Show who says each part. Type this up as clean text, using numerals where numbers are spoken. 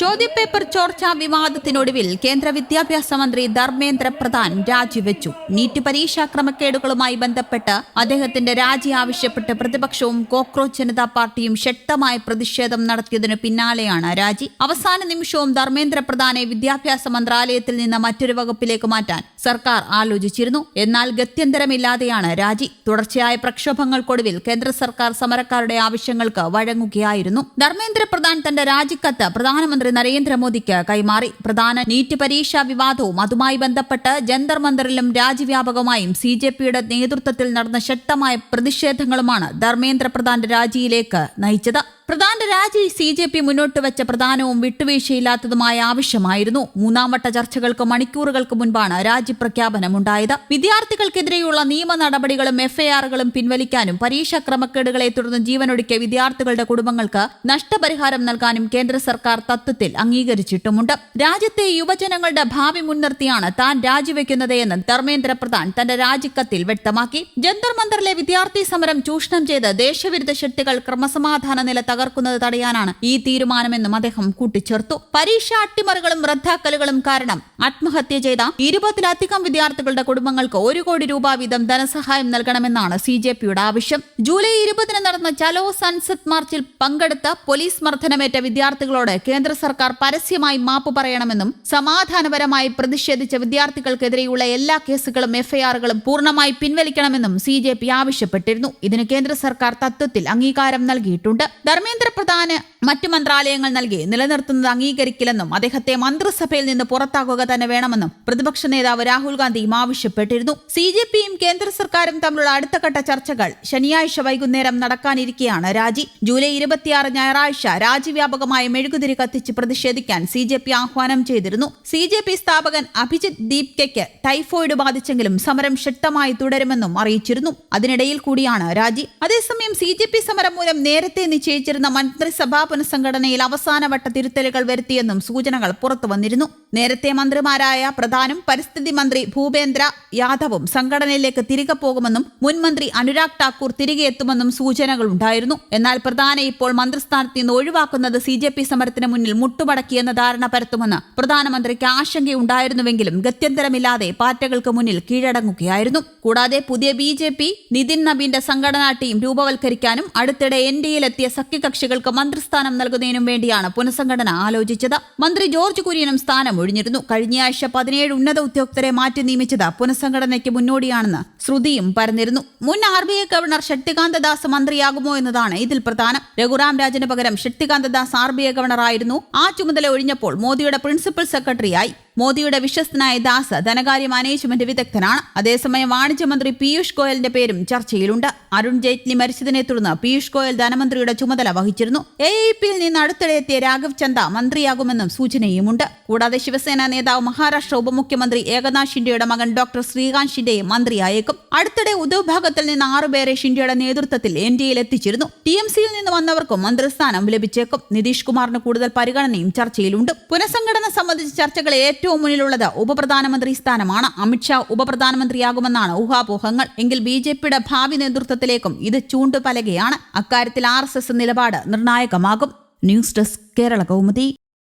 Speaker 1: ചോദ്യപേപ്പർ ചോർച്ചാ വിവാദത്തിനൊടുവിൽ കേന്ദ്ര വിദ്യാഭ്യാസ മന്ത്രി ധർമ്മേന്ദ്ര പ്രധാൻ രാജിവെച്ചു. നീറ്റ് പരീക്ഷാ ക്രമക്കേടുകളുമായി ബന്ധപ്പെട്ട് അദ്ദേഹത്തിന്റെ രാജി ആവശ്യപ്പെട്ട് പ്രതിപക്ഷവും കോക്രോച്ച് ജനതാ പാർട്ടിയും ശക്തമായ പ്രതിഷേധം നടത്തിയതിനു പിന്നാലെയാണ് രാജി. അവസാന നിമിഷവും ധർമ്മേന്ദ്ര പ്രധാനെ വിദ്യാഭ്യാസ മന്ത്രാലയത്തിൽ നിന്ന് മറ്റൊരു വകുപ്പിലേക്ക് മാറ്റാൻ സർക്കാർ ആലോചിച്ചിരുന്നു. എന്നാൽ ഗത്യന്തരമില്ലാതെയാണ് രാജി. തുടർച്ചയായ പ്രക്ഷോഭങ്ങൾക്കൊടുവിൽ കേന്ദ്ര സർക്കാർ സമരക്കാരുടെ ആവശ്യങ്ങൾക്ക് വഴങ്ങുകയായിരുന്നു. ധർമ്മേന്ദ്ര പ്രധാൻ തന്റെ രാജിക്കത്ത് പ്രധാനമന്ത്രി നരേന്ദ്രമോദിക്ക് കൈമാറി. പ്രധാന നീറ്റ് പരീക്ഷാ വിവാദവും അതുമായി ബന്ധപ്പെട്ട് ജന്തർ മന്ദറിലും രാജ്യവ്യാപകമായും CJPയുടെ നേതൃത്വത്തിൽ നടന്ന ശക്തമായ പ്രതിഷേധങ്ങളുമാണ് ധർമ്മേന്ദ്ര പ്രധാന്റെ രാജിയിലേക്ക് നയിച്ചത്. പ്രധാന്റെ രാജി CJP മുന്നോട്ട് വെച്ച പ്രധാനവും വിട്ടുവീഴ്ചയില്ലാത്തതുമായ ആവശ്യമായിരുന്നു. മൂന്നാം വട്ട ചർച്ചകൾക്ക് മണിക്കൂറുകൾക്ക് മുൻപാണ് രാജി പ്രഖ്യാപനമുണ്ടായത്. വിദ്യാർത്ഥികൾക്കെതിരെയുള്ള നിയമ നടപടികളും FIRകളും പിൻവലിക്കാനും പരീക്ഷാ ക്രമക്കേടുകളെ തുടർന്ന് ജീവനൊടുക്കിയ വിദ്യാർത്ഥികളുടെ കുടുംബങ്ങൾക്ക് നഷ്ടപരിഹാരം നൽകാനും കേന്ദ്ര സർക്കാർ തത്വത്തിൽ അംഗീകരിച്ചിട്ടുമുണ്ട്. രാജ്യത്തെ യുവജനങ്ങളുടെ ഭാവി മുൻനിർത്തിയാണ് താൻ രാജിവെക്കുന്നത് എന്ന് ധർമ്മേന്ദ്ര പ്രധാൻ തന്റെ രാജിക്കത്തിൽ വ്യക്തമാക്കി. ജന്തർ മന്ദറിലെ വിദ്യാർത്ഥി സമരം ചൂഷണം ചെയ്ത് ദേശവിരുദ്ധ ശക്തികൾ ക്രമസമാധാന നില തകർക്കുന്നത് തടയാനാണ് ഈ തീരുമാനമെന്നും അദ്ദേഹം കൂട്ടിച്ചേർത്തു. പരീക്ഷാ അട്ടിമറികളും റദ്ദാക്കലുകളും കാരണം ആത്മഹത്യ ചെയ്ത 20-ലധികം വിദ്യാർത്ഥികളുടെ കുടുംബങ്ങൾക്ക് 1 കോടി രൂപ വീതം ധനസഹായം നൽകണമെന്നാണ് CJPയുടെ ആവശ്യം. ജൂലൈ 20 നടന്ന ചലോ സൻസദ് മാർച്ചിൽ പങ്കെടുത്ത പോലീസ് മർദ്ദനമേറ്റ വിദ്യാർത്ഥികളോട് കേന്ദ്ര സർക്കാർ പരസ്യമായി മാപ്പ് പറയണമെന്നും സമാധാനപരമായി പ്രതിഷേധിച്ച വിദ്യാർത്ഥികൾക്കെതിരെയുള്ള എല്ലാ കേസുകളും FIRകളും പൂർണ്ണമായി പിൻവലിക്കണമെന്നും CJP ആവശ്യപ്പെട്ടിരുന്നു. ഇതിന് കേന്ദ്ര സർക്കാർ തത്വത്തിൽ അംഗീകാരം നൽകിയിട്ടുണ്ട്. ധർമ്മേന്ദ്ര പ്രധാന് മറ്റു മന്ത്രാലയങ്ങൾ നൽകി നിലനിർത്തുന്നത് അംഗീകരിക്കില്ലെന്നും അദ്ദേഹത്തെ മന്ത്രിസഭയിൽ നിന്ന് പുറത്താക്കുക തന്നെ വേണമെന്നും പ്രതിപക്ഷ നേതാവ് രാഹുൽ ഗാന്ധിയും ആവശ്യപ്പെട്ടിരുന്നു. CJPയും കേന്ദ്ര സർക്കാരും തമ്മിലുള്ള അടുത്തഘട്ട ചർച്ചകൾ ശനിയാഴ്ച വൈകുന്നേരം നടക്കാനിരിക്കെയാണ് രാജി. ജൂലൈ 26 ഞായറാഴ്ച രാജ്യവ്യാപകമായ മെഴുകുതിരി കത്തിച്ച് പ്രതിഷേധിക്കാൻ CJP ആഹ്വാനം ചെയ്തിരുന്നു. CJP സ്ഥാപകൻ അഭിജിത് ദീപ്കയ്ക്ക് ടൈഫോയിഡ് ബാധിച്ചെങ്കിലും സമരം ശക്തമായി തുടരുമെന്നും അറിയിച്ചിരുന്നു. അതിനിടയിൽ കൂടിയാണ് രാജി. അതേസമയം CJP സമരം മൂലം നേരത്തെ നിശ്ചയിച്ചിരുന്ന മന്ത്രിസഭാ പുനഃസംഘടനയിൽ അവസാനവട്ട തിരുത്തലുകൾ വരുത്തിയെന്നും സൂചനകൾ പുറത്തു വന്നിരുന്നു. നേരത്തെ മന്ത്രിമാരായ പ്രധാനും പരിസ്ഥിതി മന്ത്രി ഭൂപേന്ദ്ര യാദവും സംഘടനയിലേക്ക് തിരികെ പോകുമെന്നും മുൻ മന്ത്രി അനുരാഗ് ഠാക്കൂർ തിരികെ എത്തുമെന്നും സൂചനകളുണ്ടായിരുന്നു. എന്നാൽ പ്രധാനെ ഇപ്പോൾ മന്ത്രിസ്ഥാനത്ത് നിന്ന് ഒഴിവാക്കുന്നത് CJP സമരത്തിന് മുന്നിൽ മുട്ടുമടക്കിയെന്ന ധാരണ പരത്തുമെന്ന് പ്രധാനമന്ത്രിക്ക് ആശങ്കയുണ്ടായിരുന്നുവെങ്കിലും ഗത്യന്തരമില്ലാതെ പാർട്ടികൾക്ക് മുന്നിൽ കീഴടങ്ങുകയായിരുന്നു. കൂടാതെ പുതിയ BJP നിതിൻ നബീന്റെ സംഘടനാ ടീം രൂപവൽക്കരിക്കാനും അടുത്തിടെ NDAയിലെത്തിയ സഖ്യകക്ഷികൾക്ക് മന്ത്രിസ്ഥാനം നൽകുന്നതിനും വേണ്ടിയാണ് പുനഃസംഘടന ആലോചിച്ചത്. മന്ത്രി ജോർജ് കുര്യനും സ്ഥാനം ഒഴിഞ്ഞിരുന്നു. കഴിഞ്ഞയാഴ്ച 17 ഉന്നത ഉദ്യോഗസ്ഥരെ മാറ്റി നിയമിച്ചത് പുനഃസംഘടനയ്ക്ക് മുന്നോടിയാണെന്ന് ശ്രുതിയും പരന്നിരുന്നു. മുൻ RBI ഗവർണർ ശക്തികാന്ത ദാസ് മന്ത്രിയാകുമോ എന്നതാണ് ഇതിൽ പ്രധാനം. രഘുറാം രാജന് പകരം ശക്തികാന്ത ദാസ് RBI ഗവർണറായിരുന്നു. ആ ചുമതല ഒഴിഞ്ഞപ്പോൾ മോദിയുടെ പ്രിൻസിപ്പൽ സെക്രട്ടറിയായി. മോദിയുടെ വിശ്വസ്തനായ ദാസ് ധനകാര്യ മാനേജ്മെന്റ് വിദഗ്ധനാണ്. അതേസമയം വാണിജ്യമന്ത്രി പീയൂഷ് ഗോയലിന്റെ പേരും ചർച്ചയിലുണ്ട്. അരുൺ ജെയ്റ്റ്ലി മരിച്ചതിനെ തുടർന്ന് പീയൂഷ് ഗോയൽ ധനമന്ത്രിയുടെ ചുമതല വഹിച്ചിരുന്നു. AIPയിൽ നിന്ന് അടുത്തിടെ എത്തിയ രാഘവ് ചന്ദ മന്ത്രിയാകുമെന്നും സൂചനയുമുണ്ട്. കൂടാതെ ശിവസേന നേതാവ് മഹാരാഷ്ട്ര ഉപമുഖ്യമന്ത്രി ഏകനാഥ് ഷിൻഡെയുടെ മകൻ ഡോക്ടർ ശ്രീകാന്ത് ഷിൻഡെയും മന്ത്രിയായേക്കും. അടുത്തിടെ ഉദ്ധവ് ഭാഗത്തിൽ നിന്ന് 6 പേരെ ഷിൻഡെയുടെ നേതൃത്വത്തിൽ NDAയിൽ എത്തിച്ചിരുന്നു. TMCയിൽ നിന്ന് വന്നവർക്കും മന്ത്രിസ്ഥാനം ലഭിച്ചേക്കും. നിതീഷ് കുമാറിന് കൂടുതൽ പരിഗണനയും ചർച്ചയിലുണ്ട്. പുനഃസംഘടന സംബന്ധിച്ച ചർച്ചകൾ ഏറ്റവും മുന്നിലുള്ളത് ഉപപ്രധാനമന്ത്രി സ്ഥാനമാണ്. അമിത്ഷാ ഉപപ്രധാനമന്ത്രിയാകുമെന്നാണ് ഊഹാപോഹങ്ങൾ. എങ്കിൽ BJPയുടെ ഭാവി നേതൃത്വത്തിലേക്കും ഇത് ചൂണ്ടുപലകയാണ്. അക്കാര്യത്തിൽ RSS നിലപാട് നിർണായകമാകും. News desk Kerala Kaumudi.